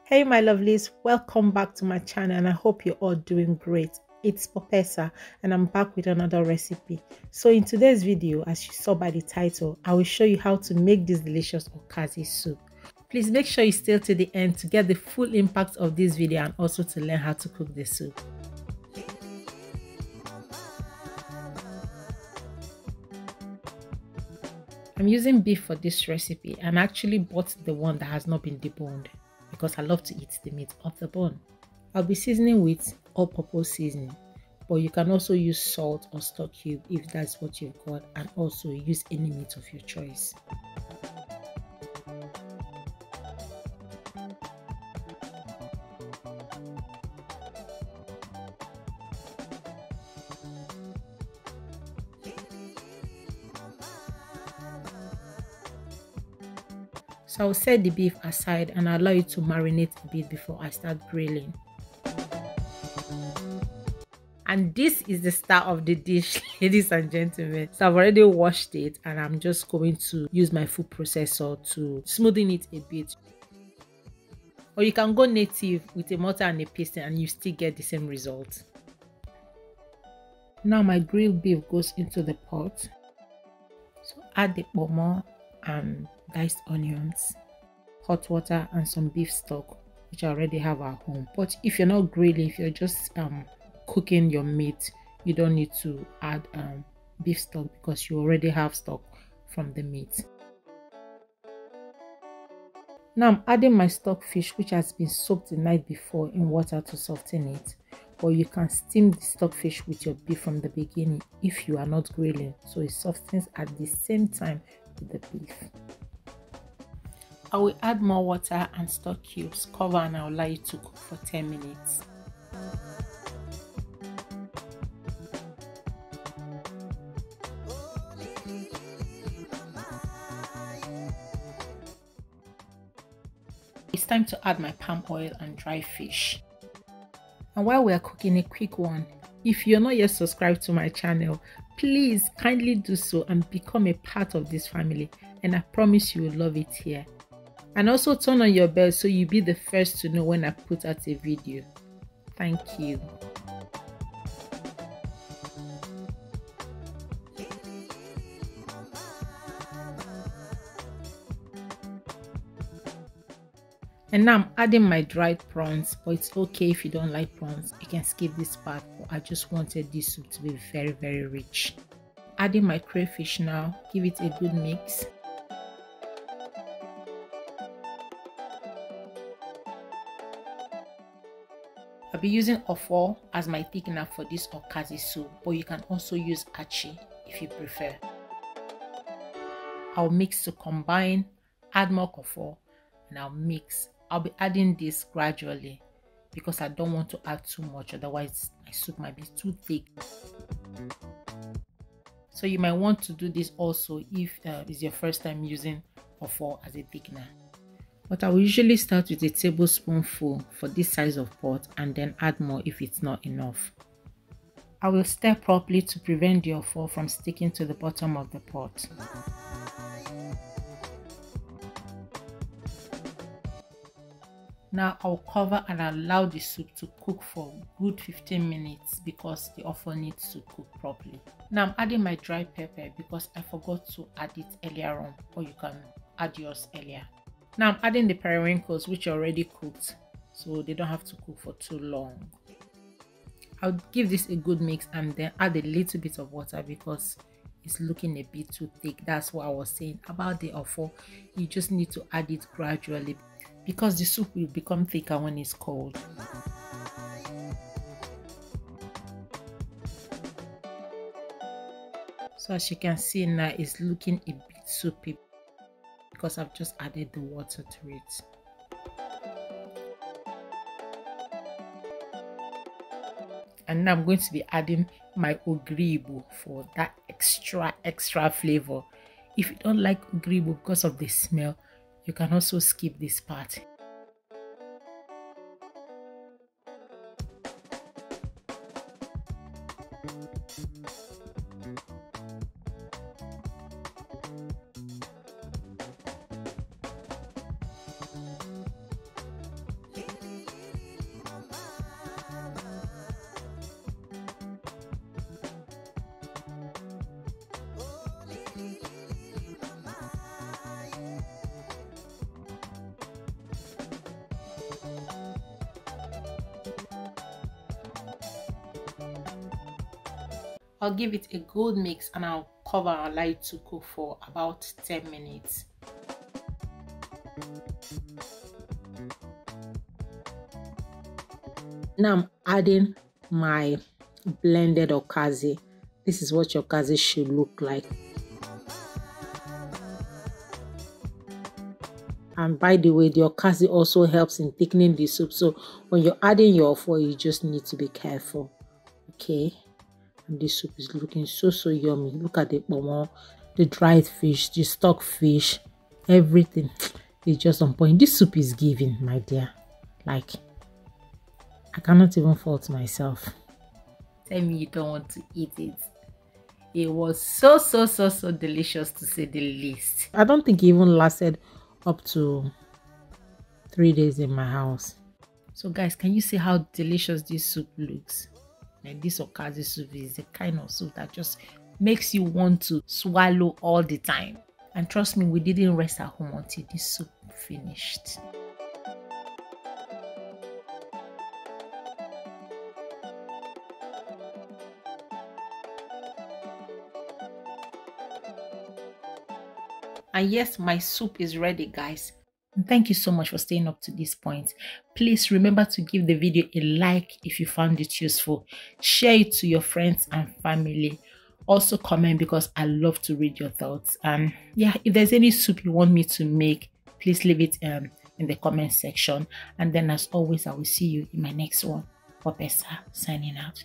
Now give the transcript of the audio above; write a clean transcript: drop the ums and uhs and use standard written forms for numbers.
Hey my lovelies, welcome back to my channel and I hope you're all doing great. It's Popessa and I'm back with another recipe. So in today's video, as you saw by the title, I will show you how to make this delicious Okazi soup. Please make sure you stay to the end to get the full impact of this video and also to learn how to cook the soup. I'm using beef for this recipe and I actually bought the one that has not been deboned, because I love to eat the meat off the bone. I'll be seasoning with all-purpose seasoning, but you can also use salt or stock cube if that's what you've got, and also use any meat of your choice. So I'll set the beef aside and allow it to marinate a bit before I start grilling. And this is the start of the dish, ladies and gentlemen. So I've already washed it and I'm just going to use my food processor to smoothen it a bit. Or you can go native with a mortar and a pestle and you still get the same result. Now my grilled beef goes into the pot. So add the pomo and diced onions, hot water and some beef stock, which I already have at home. But if you're not grilling, if you're just cooking your meat, you don't need to add beef stock because you already have stock from the meat. Now I'm adding my stockfish, which has been soaked the night before in water to soften it, or you can steam the stockfish with your beef from the beginning if you are not grilling, so it softens at the same time with the beef. I will add more water and stock cubes, cover and I'll allow it to cook for 10 minutes. It's time to add my palm oil and dry fish. And while we are cooking, a quick one. If you're not yet subscribed to my channel, please kindly do so and become a part of this family, and I promise you will love it here. And also turn on your bell so you'll be the first to know when I put out a video. Thank you. And now I'm adding my dried prawns, but it's okay if you don't like prawns, you can skip this part, but I just wanted this soup to be very rich. Adding my crayfish now, give it a good mix. I'll be using Offor as my thickener for this Okazi soup, but you can also use Achi if you prefer. I'll mix to combine, add more Offor, and I'll mix. I'll be adding this gradually because I don't want to add too much, otherwise my soup might be too thick. So you might want to do this also if it's your first time using Offor as a thickener. But I will usually start with a tablespoonful for this size of pot and then add more if it's not enough. I will stir properly to prevent the Offor from sticking to the bottom of the pot. Now I'll cover and allow the soup to cook for a good 15 minutes because the Offor needs to cook properly. Now I'm adding my dry pepper because I forgot to add it earlier on, or you can add yours earlier. Now I'm adding the periwinkles, which are already cooked, so they don't have to cook for too long. I'll give this a good mix and then add a little bit of water because it's looking a bit too thick. That's what I was saying about the Offor. You just need to add it gradually because the soup will become thicker when it's cold. So as you can see now, it's looking a bit soupy because I've just added the water to it. And now I'm going to be adding my ogiri for that extra flavor. If you don't like ogiri because of the smell, you can also skip this part. I'll give it a good mix and I'll cover and allow it to cook for about 10 minutes. Now I'm adding my blended Okazi. This is what your Okazi should look like. And by the way, the Okazi also helps in thickening the soup. So when you're adding your Offor, you just need to be careful. Okay. And this soup is looking so yummy. Look at the pomo, the dried fish, the stock fish, everything is just on point. This soup is giving, my dear. Like, I cannot even fault myself. Tell me you don't want to eat it. It was so delicious, to say the least. I don't think it even lasted up to 3 days in my house. So guys, can you see how delicious this soup looks? Like, this Okazi soup is the kind of soup that just makes you want to swallow all the time. And trust me, we didn't rest at home until this soup finished. And yes, my soup is ready, guys. And thank you so much for staying up to this point. Please remember to give the video a like if you found it useful. Share it to your friends and family. Also comment, because I love to read your thoughts. And yeah, if there's any soup you want me to make, please leave it in the comment section. And then as always, I will see you in my next one. Popessa signing out.